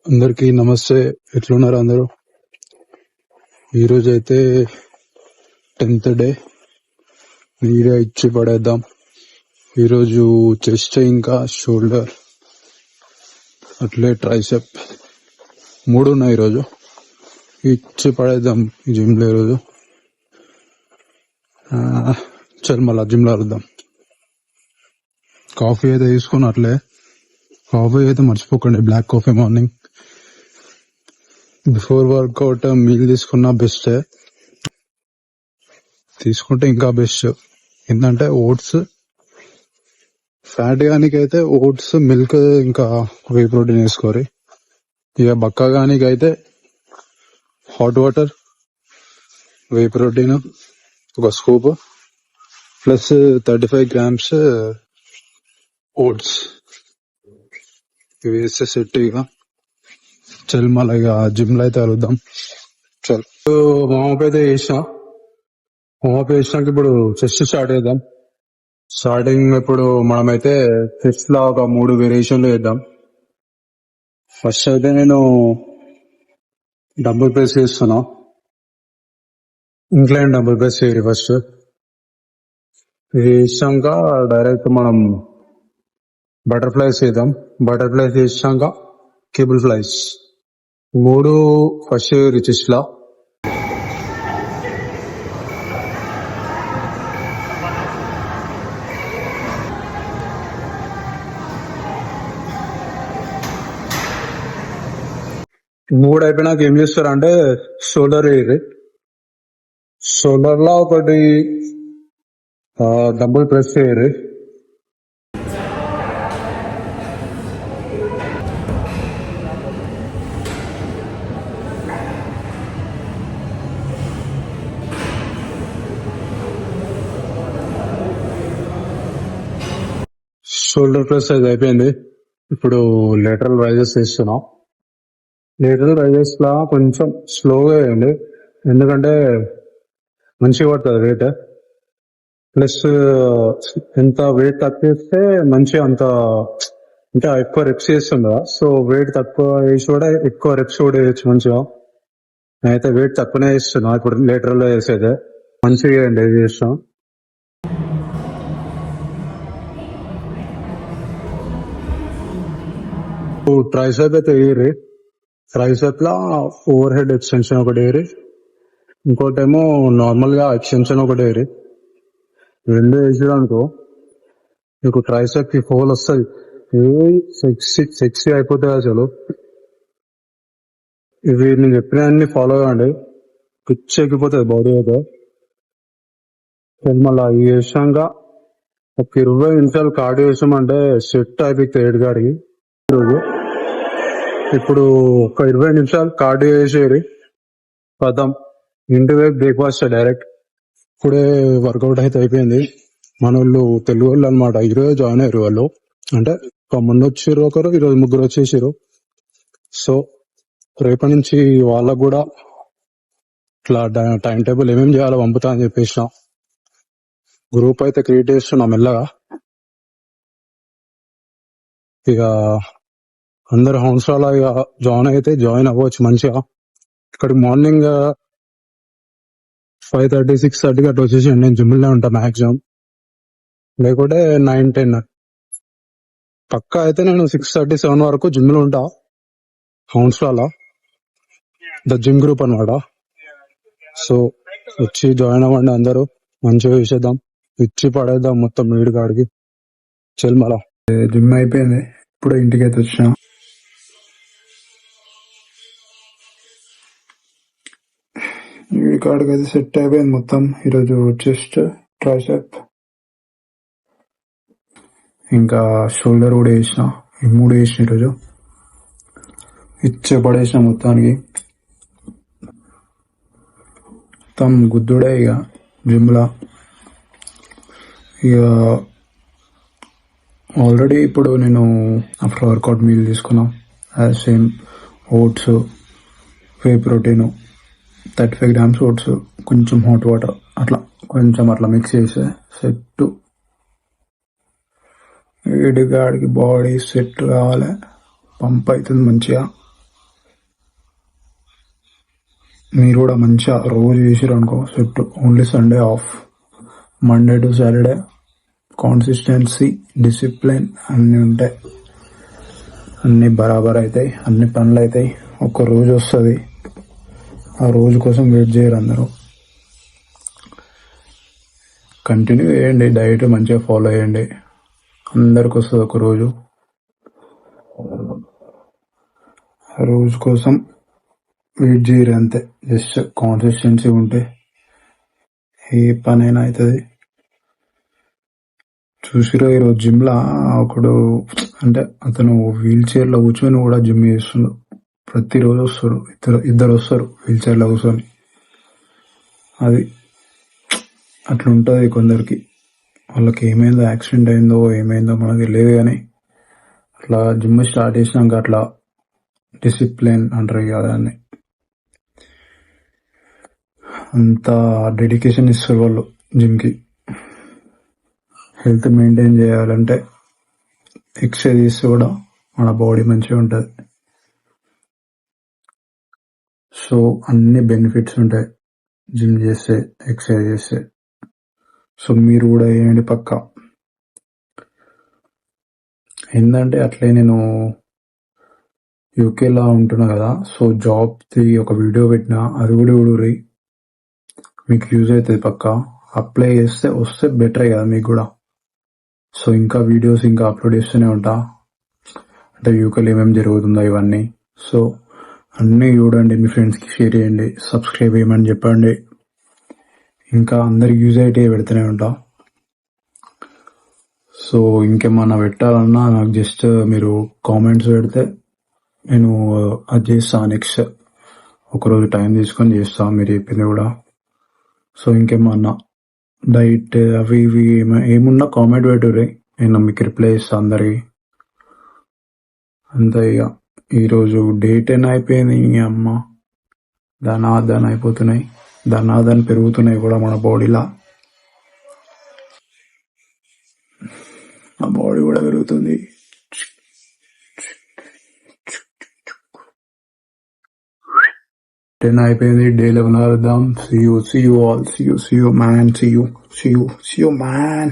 అందరికీ నమస్తే. ఎట్లున్నారు అందరూ? ఈరోజు అయితే 10th డే. నీట్గా ఇచ్చి పడేద్దాం. ఈరోజు చెస్ట్ ఇంకా షోల్డర్ అట్లే ట్రైసెప్ 3 ఉన్నాయి. ఈరోజు ఇచ్చి పడేద్దాం జిమ్లో. ఈరోజు చల్ మళ్ళా జిమ్లో కలుద్దాం. కాఫీ అయితే తీసుకుని అట్లే. కాఫీ అయితే మర్చిపోకండి, black coffee morning. Before workout meal తీసుకున్నా బెస్ట్, తీసుకుంటే ఇంకా బెస్ట్. ఏంటంటే ఓట్స్, ఫ్యాట్ గానికైతే ఓట్స్, మిల్క్ ఇంకా వే ప్రోటీన్ వేసుకోరి. ఇక బక్క గానికైతే హాట్ వాటర్, వే ప్రోటీన్ ఒక స్కూప్ ప్లస్ 35 grams ఓట్స్ ఇవి వేస్తే సెట్. ఇక చల్ మళ్ళీ ఇక జిమ్ లో అయితే కలుద్దాం. చల్ వామప్ అయితే చేసిన. వామప్ చేసినాక ఇప్పుడు చెస్ట్ స్టార్ట్ చేద్దాం. స్టార్టింగ్ ఇప్పుడు మనమైతే చెస్ట్ లో ఒక 3 వేరియేషన్లు చేద్దాం. ఫస్ట్ అయితే నేను డంబుల్ ప్రెస్ చేస్తున్నా. ఇంక్లైన్ డంబుల్ ప్రెస్ చేయరు ఫస్ట్. ఇది చేసాక డైరెక్ట్ మనం బటర్ఫ్లైస్ చేద్దాం. బటర్ఫ్లైస్ చేసాక కేబుల్ ఫ్లైస్ 3 ఫస్ట్ చెస్ట్ లా. మూడు అయిపోయినాక ఏం చేస్తారంటే షోల్డర్ వేయరు. షోల్డర్ లో ఒకటి డంబుల్ ప్రెస్ చేయరు. షోల్డర్ ప్రెస్ అది అయిపోయింది. ఇప్పుడు లేటరల్ రైజెస్ చేస్తున్నాం. లేటరల్ రైజెస్ లా కొంచెం స్లోగా వేయండి, ఎందుకంటే మంచిగా పడుతుంది వెయిట్. ప్లస్ ఎంత వెయిట్ తక్కువేస్తే మంచిగా అంత అంటే ఎక్కువ రెప్స్ చేస్తుందా. సో వెయిట్ తక్కువ వేసి కూడా ఎక్కువ రెప్స్ కూడా వేయచ్చు మంచిగా. నేనైతే వెయిట్ తక్కువనే వేస్తున్నా ఇప్పుడు లేటరల్ వేసేదే. మంచిగా వేయండి ఇది చేస్తాం. ట్రైసెప్ అయితే వేయరు. ట్రైసెప్ లా ఓవర్ హెడ్ ఎక్స్టెన్షన్ ఒకటి వేయరు, ఇంకోటేమో నార్మల్ గా ఎక్స్టెన్షన్ ఒకటి వేయరు. రెండు వేసాడు అనుకో మీకు ట్రైసెప్ కి హోల్ వస్తుంది. సెక్సీ అయిపోతాయి అసలు. ఇవి నేను చెప్పిన అన్ని ఫాలో కాండి, పిచ్చి ఎక్కిపోతుంది బాడీ అయితే. మళ్ళీ ఇవి వేసాక ఒక 20 నిమిషాలు కార్డియో వేసామంటే సెట్ అయిపోతుంది ఏడుగాడికి రోజు. ఇప్పుడు ఒక 20 నిమిషాలు కార్డియో వేసేది పదం, ఇంటి వైపు బ్రేక్ఫాస్ట్ డైరెక్ట్. ఇప్పుడే వర్కౌట్ అయితే అయిపోయింది. మన వాళ్ళు తెలుగు వాళ్ళు అనమాట, ఈరోజు జాయిన్ అయ్యారు వాళ్ళు. అంటే మొన్న వచ్చారు ఒకరు, ఈరోజు 3 వచ్చేసారు. సో రేపటి నుంచి వాళ్ళకు కూడా ఇట్లా టైం టేబుల్ ఏమేమి చేయాలో పంపుతా అని చెప్పేసిన. గ్రూప్ అయితే క్రియేట్ చేస్తున్నా మెల్లగా. ఇక అందరు హౌన్స్ లో ఇక జాయిన్ అయితే జాయిన్ అవ్వచ్చు మంచిగా. ఇక్కడ మార్నింగ్ 5:30 6:30 అట్లా వచ్చేసి నేను జిమ్లో ఉంటా మ్యాక్సిమం, లేకుంటే 9 10 పక్కా. అయితే నేను 6:30 7 వరకు జిమ్ లో ఉంటా హౌన్స్ లో, ద జిమ్ గ్రూప్ అనమాట. సో వచ్చి జాయిన్ అవ్వండి అందరూ, మంచిగా వేసేద్దాం, ఇచ్చి పడేద్దాం మొత్తం వీడి కాడికి. చల్ మళ్ళా జిమ్ అయిపోయింది, ఇప్పుడు ఇంటికి అయితే వచ్చిన. వీడి కాడికి అయితే సెట్ అయిపోయింది మొత్తం. ఈరోజు చెస్ట్, ట్రైసెప్ ఇంకా షోల్డర్ కూడా వేసిన. ఈ 3 వేసిన ఈరోజు, ఇచ్చే పడేసిన మొత్తానికి. మొత్తం గుద్దుడే ఇక జిమ్లా. ఇక ఆల్రెడీ ఇప్పుడు నేను ఆఫ్టర్ వర్కౌట్ మీల్ తీసుకున్నా. Same oats, whey protein 35 grams oats, కొంచెం హాట్ వాటర్, అట్లా కొంచెం అట్లా మిక్స్ చేసే సెట్. వేడిగాడికి బాడీ సెట్ కావాలి, పంప్ అవుతుంది మంచిగా. మీరు కూడా మంచిగా రోజు చేసిరు అనుకో set. Only Sunday off, Monday to Saturday consistency, discipline అన్నీ ఉంటాయి, అన్నీ బరాబర్ అవుతాయి, అన్ని పనులు అవుతాయి. ఒక్క రోజు వస్తుంది, ఆ రోజు కోసం వెయిట్ చేయరు అందరూ. కంటిన్యూ చేయండి, డైట్ మంచిగా ఫాలో చేయండి, అందరికి వస్తుంది ఒక రోజు. ఆ రోజు కోసం వెయిట్ చేయరు అంతే, జస్ట్ కాన్సిస్టెన్సీ ఉంటే ఏ పనైనా అవుతుంది. చూసిరో ఈరోజు జిమ్లా ఒకడు, అంటే అతను వీల్ చైర్లో కూర్చొని కూడా జిమ్ చేస్తున్నాడు. ప్రతిరోజు వస్తారు, ఇద్దరు వస్తారు వీల్ చైర్లో కూర్చొని. అది అట్లా ఉంటుంది కొందరికి, వాళ్ళకి ఏమైందో, యాక్సిడెంట్ అయిందో ఏమైందో మనకు తెలియదు, కానీ అట్లా జిమ్ స్టార్ట్ చేసినాక అట్లా డిసిప్లిన్ అంటారు కదా, దాన్ని అంత డెడికేషన్ ఇస్తారు వాళ్ళు జిమ్కి. హెల్త్ మెయింటైన్ చేయాలంటే ఎక్సర్సైజ్ చేస్తే కూడా మన బాడీ మంచిగా ఉంటుంది. సో అన్ని బెనిఫిట్స్ ఉంటాయి జిమ్ చేస్తే, ఎక్సర్సైజ్ చేస్తే. సో మీరు కూడా వేయండి పక్క. ఏంటంటే అట్లే నేను యూకేలో ఉంటున్నా కదా, సో జాబ్ది ఒక వీడియో పెట్టినా, అది కూడా చూడుర్రి, మీకు యూజ్ అవుతుంది పక్క. అప్లై చేస్తే వస్తే బెటరే కదా మీకు కూడా. సో ఇంకా వీడియోస్ ఇంకా అప్లోడ్ చేస్తూనే ఉంటా, అంటే యూకేలో ఏమేమి జరుగుతుందో ఇవన్నీ. సో అన్నీ చూడండి, మీ ఫ్రెండ్స్కి షేర్ చేయండి, సబ్స్క్రైబ్ చేయమని చెప్పండి. ఇంకా అందరికి యూజ్ అయితే పెడుతూనే ఉంటా. సో ఇంకేమన్నా పెట్టాలన్నా నాకు జస్ట్ మీరు కామెంట్స్ పెడితే నేను అది చేస్తాను. నెక్స్ట్ ఒకరోజు టైం తీసుకొని చేస్తాను మీరు చెప్పింది కూడా. సో ఇంకేమన్నా డైట్ అవి ఇవి ఏమున్నా కామెంట్ పెట్టుర్రి, నేను మీకు రిప్లై ఇస్తాను అందరికి. అంతే ఇక ఈరోజు డే 10 అయిపోయింది. అమ్మ దాని అయిపోతున్నాయి, దాని పెరుగుతున్నాయి కూడా మన బాడీలా. మా బాడీ కూడా పెరుగుతుంది. 10 అయిపోయింది, డే 11 కలుద్దాం. See you all, see you man, see you man.